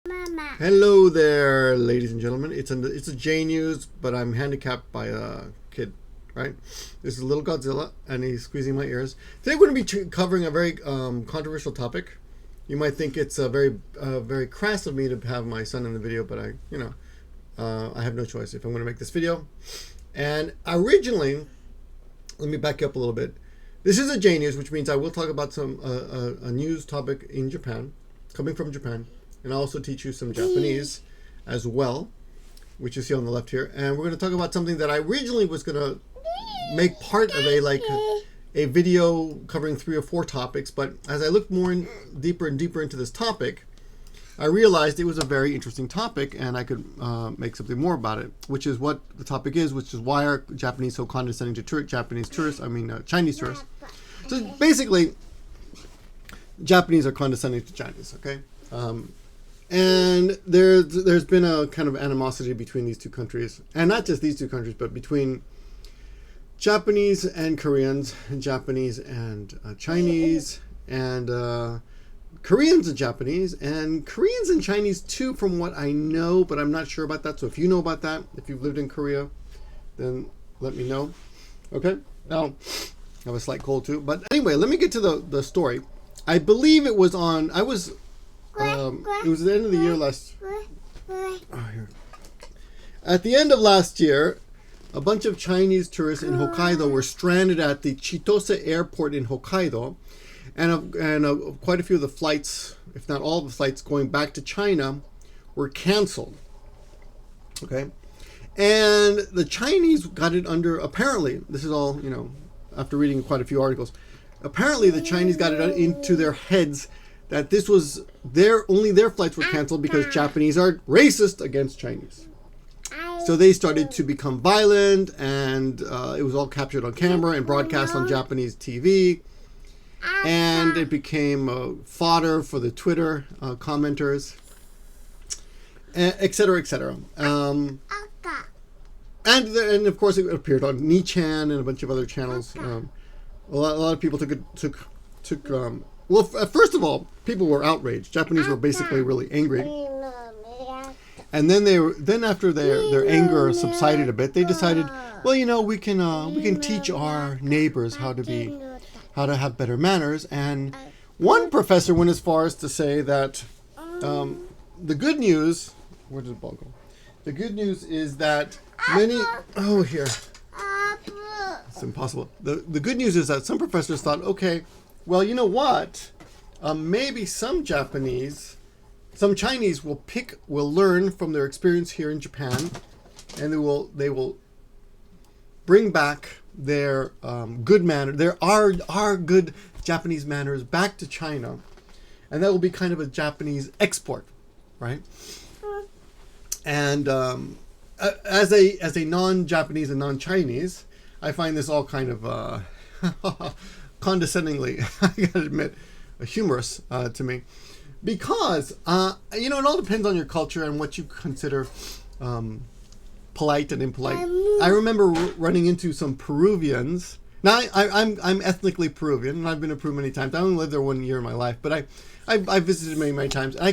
Mama. Hello there, ladies and gentlemen. It's a JNEWS, but I'm handicapped by a kid, right? This is little Godzilla, and he's squeezing my ears. Today we're going to be covering a very controversial topic. You might think it's very crass of me to have my son in the video, but I have no choice if I'm going to make this video. And originally, let me back up a little bit. This is a JNEWS, which means I will talk about some a news topic in Japan, coming from Japan. And I'll also teach you some Japanese as well, which you see on the left here. And we're going to talk about something that I originally was going to make part of a video covering 3 or 4 topics. But as I looked deeper and deeper into this topic, I realized it was a very interesting topic, and I could make something more about it, which is what the topic is, which is why are Japanese so condescending to Chinese tourists. So basically, Japanese are condescending to Chinese, okay? And there's been a kind of animosity between these two countries, and not just these two countries, but between Japanese and Koreans, and Japanese and Chinese, and Koreans and Japanese, and Koreans and Chinese too, from what I know, but I'm not sure about that. So if you know about that, if you've lived in Korea, then let me know. Okay? Now, I have a slight cold too. But anyway, let me get to the story. I believe it was on, it was at the end of the year At the end of last year, a bunch of Chinese tourists in Hokkaido were stranded at the Chitose airport in Hokkaido, and quite a few of the flights, if not all of the flights going back to China, were canceled. Okay, and the Chinese got it under, apparently, this is all, after reading quite a few articles, apparently the Chinese got it into their heads that this was only their flights were canceled because Japanese are racist against Chinese. So they started to become violent, and it was all captured on camera and broadcast on Japanese TV. And it became fodder for the Twitter commenters, etc., etc. And of course it appeared on Nichan and a bunch of other channels. A lot of people took well, first of all, people were outraged. Japanese were basically really angry. And then after their anger subsided a bit, they decided, well, we can teach our neighbors how to have better manners. And one professor went as far as to say that the good news, where did the ball go? The good news is that here. It's impossible. The good news is that some professors thought, okay, well, you know what? Maybe some Chinese will learn from their experience here in Japan, and they will bring back their good manner, our good Japanese manners back to China, and that will be kind of a Japanese export, right? And as a non-Japanese and non-Chinese, I find this all kind of condescendingly, I gotta admit, humorous to me, because it all depends on your culture and what you consider polite and impolite. I remember running into some Peruvians. Now I'm ethnically Peruvian, and I've been to Peru many times. I only lived there 1 year in my life, but I visited many times. And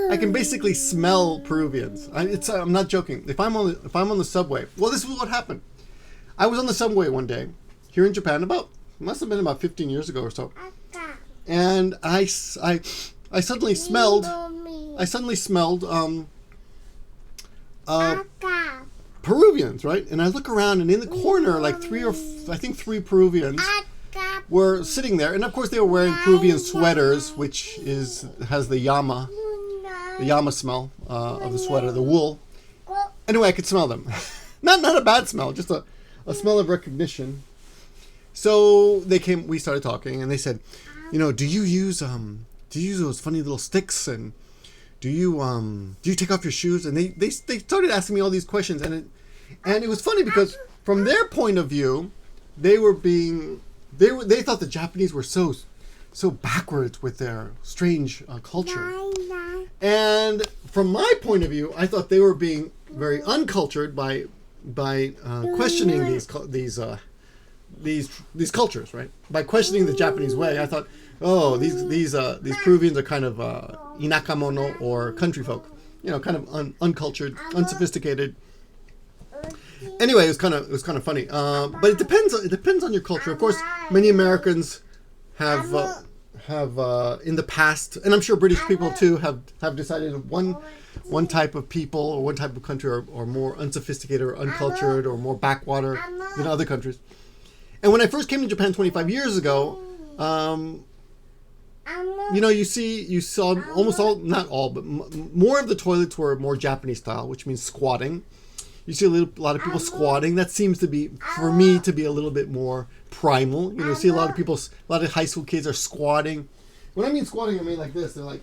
I can basically smell Peruvians. I'm not joking. If I'm on the subway, well, this is what happened. I was on the subway one day here in Japan, must have been about 15 years ago or so, and I suddenly smelled Peruvians, right? And I look around, and in the corner, like 3 Peruvians were sitting there, and of course they were wearing Peruvian sweaters, which has the yama smell of the sweater, the wool. Anyway, I could smell them. not a bad smell, just a smell of recognition. So we started talking, and they said, do you use those funny little sticks, and do you take off your shoes? And they started asking me all these questions, and it was funny because from their point of view, they thought the Japanese were so backwards with their strange culture. And from my point of view, I thought they were being very uncultured by questioning these cultures, right? By questioning the Japanese way, I thought, these Peruvians are kind of inakamono, or country folk. kind of uncultured, unsophisticated. Anyway, it was kind of funny. But it depends on your culture. Of course, many Americans have in the past, and I'm sure British people too have decided one type of people or one type of country are more unsophisticated or uncultured or more backwater than other countries. And when I first came to Japan 25 years ago, you saw almost all, not all, but more of the toilets were more Japanese style, which means squatting. You see a lot of people squatting. That seems to be, for me, to be a little bit more primal. You see a lot of high school kids are squatting. When I mean squatting, I mean like this. They're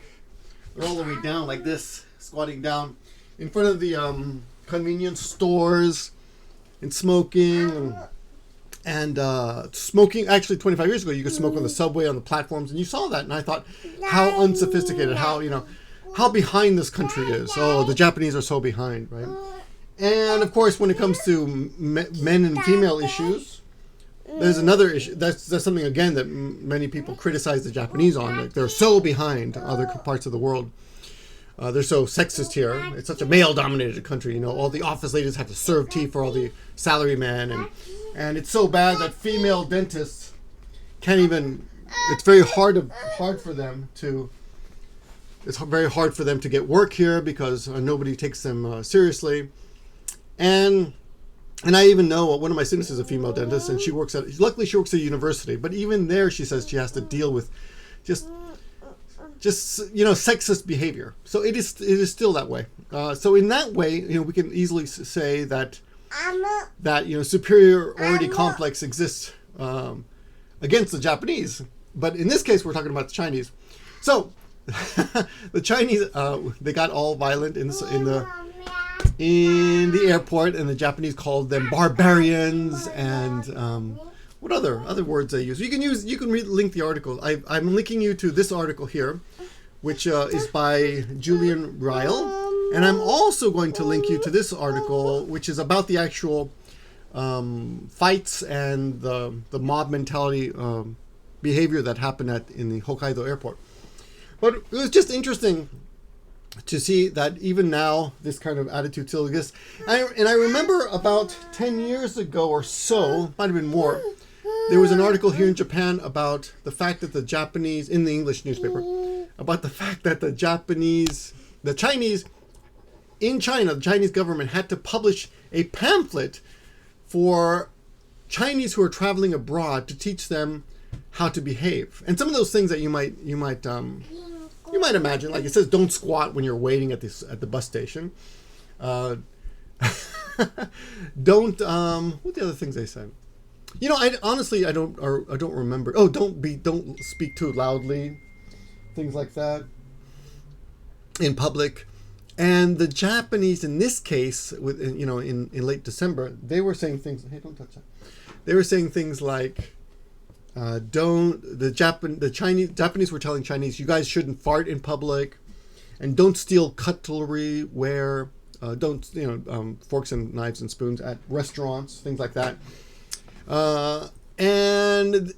all the way down like this, squatting down in front of the convenience stores and smoking. And smoking, actually 25 years ago, you could smoke on the subway, on the platforms, and you saw that. And I thought, how unsophisticated, how behind this country is. Oh, the Japanese are so behind, right? And of course, when it comes to men and female issues, there's another issue. That's something, again, that many people criticize the Japanese on. Like, they're so behind other parts of the world. They're so sexist here. It's such a male-dominated country. All the office ladies have to serve tea for all the salarymen, and it's so bad that female dentists can't even. It's very hard for them to. It's very hard for them to get work here because nobody takes them seriously, and I even know one of my students is a female dentist, and luckily she works at a university, but even there she says she has to deal with just sexist behavior. So it is still that way. So in that way, we can easily say that superiority complex exists against the Japanese. But in this case, we're talking about the Chinese. So the Chinese, they got all violent in the airport, and the Japanese called them barbarians and. What other words they use? You can link the article. I'm linking you to this article here, which is by Julian Ryle, and I'm also going to link you to this article, which is about the actual fights and the mob mentality behavior that happened in the Hokkaido airport. But it was just interesting to see that even now this kind of attitude still exists. And I remember about 10 years ago or so, might have been more. There was an article here in Japan about the fact that the Japanese, in the English newspaper, about the fact that the Chinese in China, the Chinese government had to publish a pamphlet for Chinese who are traveling abroad to teach them how to behave. And some of those things that you might imagine, like it says, don't squat when you're waiting at the bus station. Don't. What are the other things they said? I don't remember. Oh, don't speak too loudly, things like that in public. And the Japanese, in this case, in late December, they were saying things. Hey, don't touch that. They were saying things like, Japanese were telling Chinese, you guys shouldn't fart in public, and don't steal cutlery don't forks and knives and spoons at restaurants, things like that. And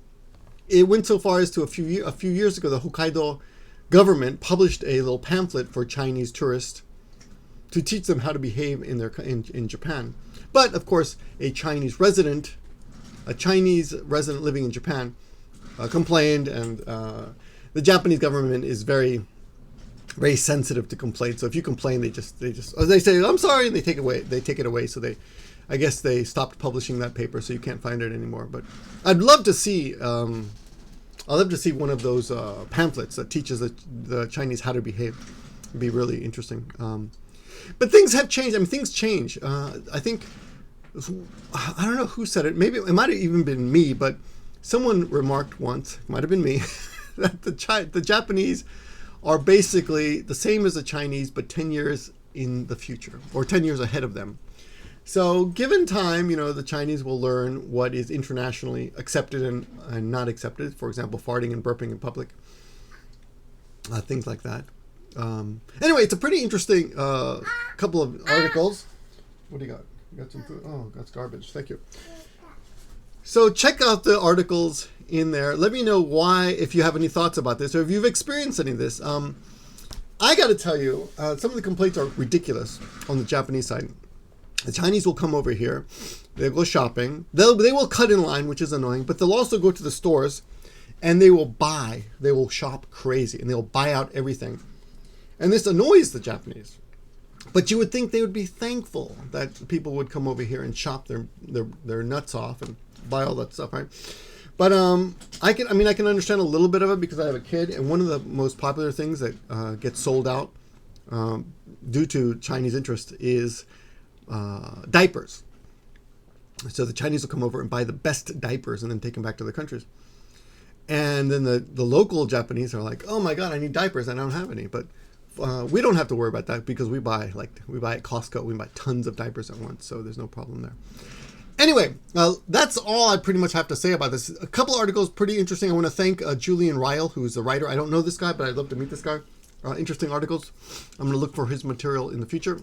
it went so far as to a few years ago, the Hokkaido government published a little pamphlet for Chinese tourists to teach them how to behave in Japan. But of course, a Chinese resident living in Japan complained, and the Japanese government is very, very sensitive to complaints. So if you complain, they say, I'm sorry, and they take it away. So I guess they stopped publishing that paper, so you can't find it anymore. But I'd love to see one of those pamphlets that teaches the Chinese how to behave. It'd be really interesting. But things have changed. I mean, things change. I think, I don't know who said it. Maybe it might have even been me, but someone remarked once, it might have been me, that the Japanese are basically the same as the Chinese, but 10 years in the future, or 10 years ahead of them. So given time, the Chinese will learn what is internationally accepted and not accepted. For example, farting and burping in public. Things like that. Anyway, it's a pretty interesting couple of articles. What do you got? You got some food? Oh, that's garbage. Thank you. So check out the articles in there. Let me know if you have any thoughts about this, or if you've experienced any of this. I got to tell you, some of the complaints are ridiculous on the Japanese side. The Chinese will come over here. They'll go shopping. They will cut in line, which is annoying, but they'll also go to the stores and they will buy. They will shop crazy and they'll buy out everything. And this annoys the Japanese. But you would think they would be thankful that people would come over here and shop their nuts off and buy all that stuff, right? But I can understand a little bit of it because I have a kid, and one of the most popular things that gets sold out due to Chinese interest is diapers. So the Chinese will come over and buy the best diapers and then take them back to their countries. And then the local Japanese are like, oh my God, I need diapers. I don't have any. But we don't have to worry about that because we buy at Costco. We buy tons of diapers at once. So there's no problem there. Anyway, that's all I pretty much have to say about this. A couple articles, pretty interesting. I want to thank Julian Ryle, who's the writer. I don't know this guy, but I'd love to meet this guy. Interesting articles. I'm going to look for his material in the future.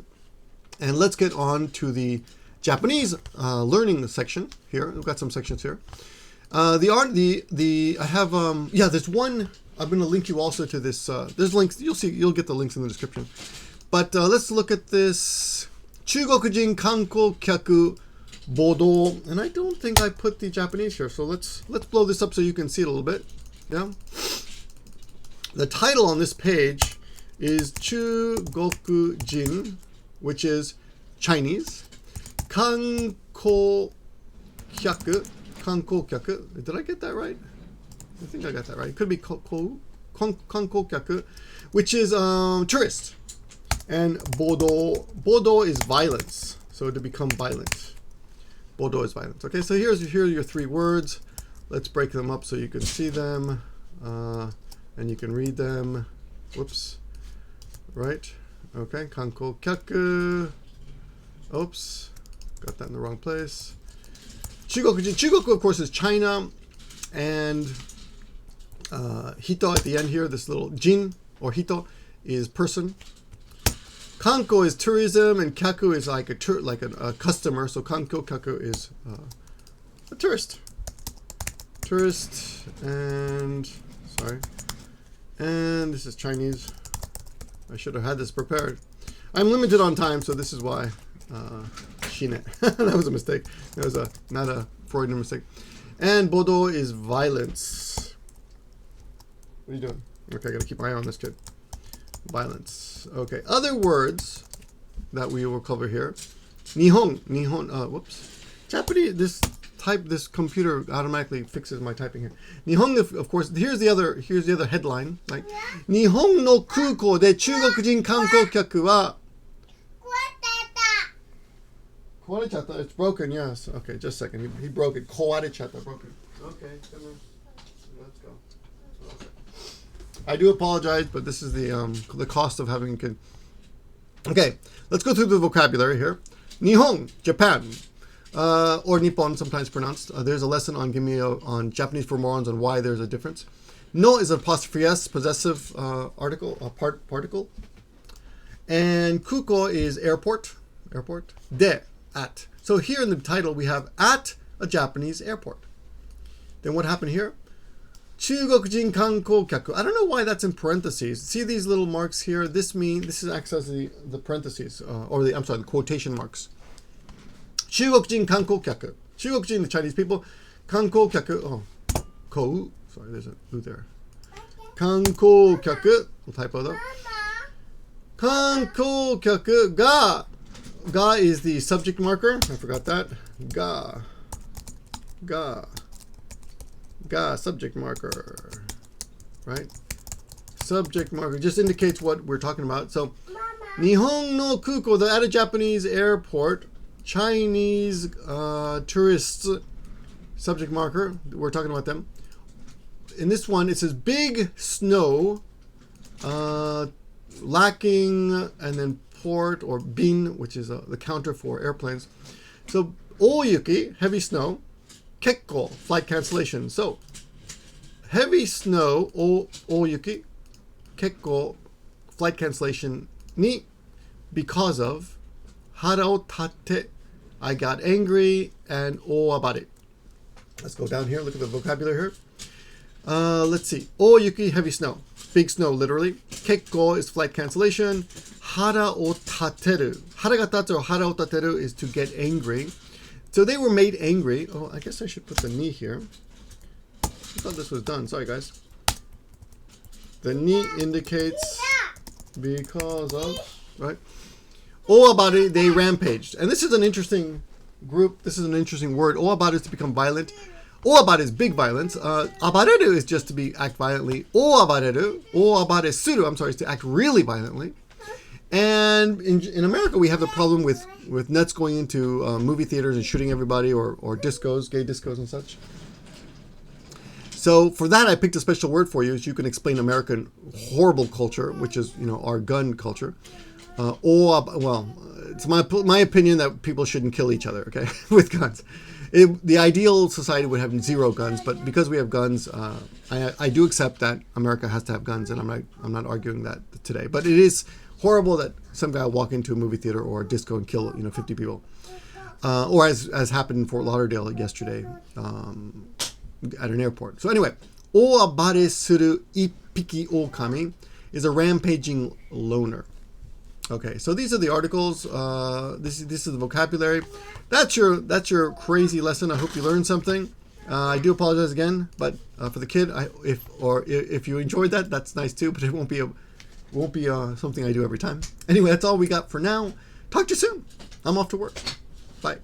And let's get on to the Japanese learning section here. We've got some sections here. There's one. I'm going to link you also to this. There's links. You'll get the links in the description. But let's look at this. Chuugokujin kankoukyaku boubou. And I don't think I put the Japanese here. So let's blow this up so you can see it a little bit. Yeah. The title on this page is Chuugokujin, which is Chinese. Kankoukyaku. Did I get that right? I think I got that right. It could be kankoukyaku, which is tourist. And boubou is violence. So to become violent. Boubou is violence. Okay, so here are your three words. Let's break them up so you can see them. And you can read them. Whoops. Right. Okay, kankoukyaku. Oops. Got that in the wrong place. Chuugokujin. Chugoku, of course, is China. And hito at the end here, this little jin or hito is person. Kanko is tourism, and kyaku is like a customer. So kankoukyaku is a tourist. And this is Chinese. I should have had this prepared. I'm limited on time, so this is why. Shine. That was a mistake. That was not a Freudian mistake. And boubou is violence. What are you doing? Okay, I gotta keep my eye on this kid. Violence. Okay. Other words that we will cover here. Nihon. Whoops. Japanese. This computer automatically fixes my typing here. Nihon, of course. Here's the other headline. Like, Nihon no kuukou de Chugokujin kankoukyaku wa. Kowarechatta. It's broken. Yes. Okay. Just a second. He broke it. Kowarechatta. Broken. Okay. Let's go. I do apologize, but this is the cost of having a kid. Okay, let's go through the vocabulary here. Nihon, Japan, or Nippon, sometimes pronounced. There's a lesson on on Japanese for morons on why there's a difference. No is an apostrophe s, possessive particle, and kuukou is airport. De, at. So here in the title we have at a Japanese airport. Then what happened here? Chuugokujin kankoukyaku. I don't know why that's in parentheses. See these little marks here? This acts as the parentheses, the quotation marks. Chuugokujin kankoukyaku. Chugokujin, the Chinese people. Kankoukyaku. Kou. Sorry, there's a U there. Kankoukyaku. Typo though. Kankoukyaku ga. Ga is the subject marker. I forgot that. Ga. Subject marker, right? Subject marker just indicates what we're talking about. So, Nihon no kuukou, at a Japanese airport, Chinese tourists, subject marker, we're talking about them. In this one, it says big snow, lacking, and then port or bin, which is the counter for airplanes. So, ooyuki, heavy snow. Kekkou, flight cancellation. So, heavy snow, ooyuki, kekkou, flight cancellation, ni, because of, hara tate, I got angry, and ooabare. Let's go down here, look at the vocabulary here. Let's see, ooyuki, heavy snow. big snow, literally. Kekkou is flight cancellation. Hara o tateru. Hara ga tateru, hara o tateru is to get angry. So they were made angry. Oh, I guess I should put the ni here. I thought this was done. Sorry, guys. The ni indicates because of, right? Ooabare, they rampaged. And this is an interesting group. This is an interesting word. Ooabare is to become violent. Ooabare is big violence. Abareru is just to act violently. Ooabareru, ooabaresuru, I'm sorry, is to act really violently. And in America, we have the problem with nuts going into movie theaters and shooting everybody, or discos, gay discos and such. So for that, I picked a special word for you so you can explain American horrible culture, which is, our gun culture. It's my opinion that people shouldn't kill each other, okay, with guns. The ideal society would have 0 guns, but because we have guns, I do accept that America has to have guns, and I'm not arguing that today. But it is horrible that some guy will walk into a movie theater or a disco and kill 50 people, or as happened in Fort Lauderdale yesterday at an airport. So anyway, ooabaresuru ippiki ookami is a rampaging loner. Okay, so these are the articles. This is the vocabulary. That's your crazy lesson. I hope you learned something. I do apologize again, but for the kid, if you enjoyed that, that's nice too. But it won't be something I do every time. Anyway, that's all we got for now. Talk to you soon. I'm off to work. Bye.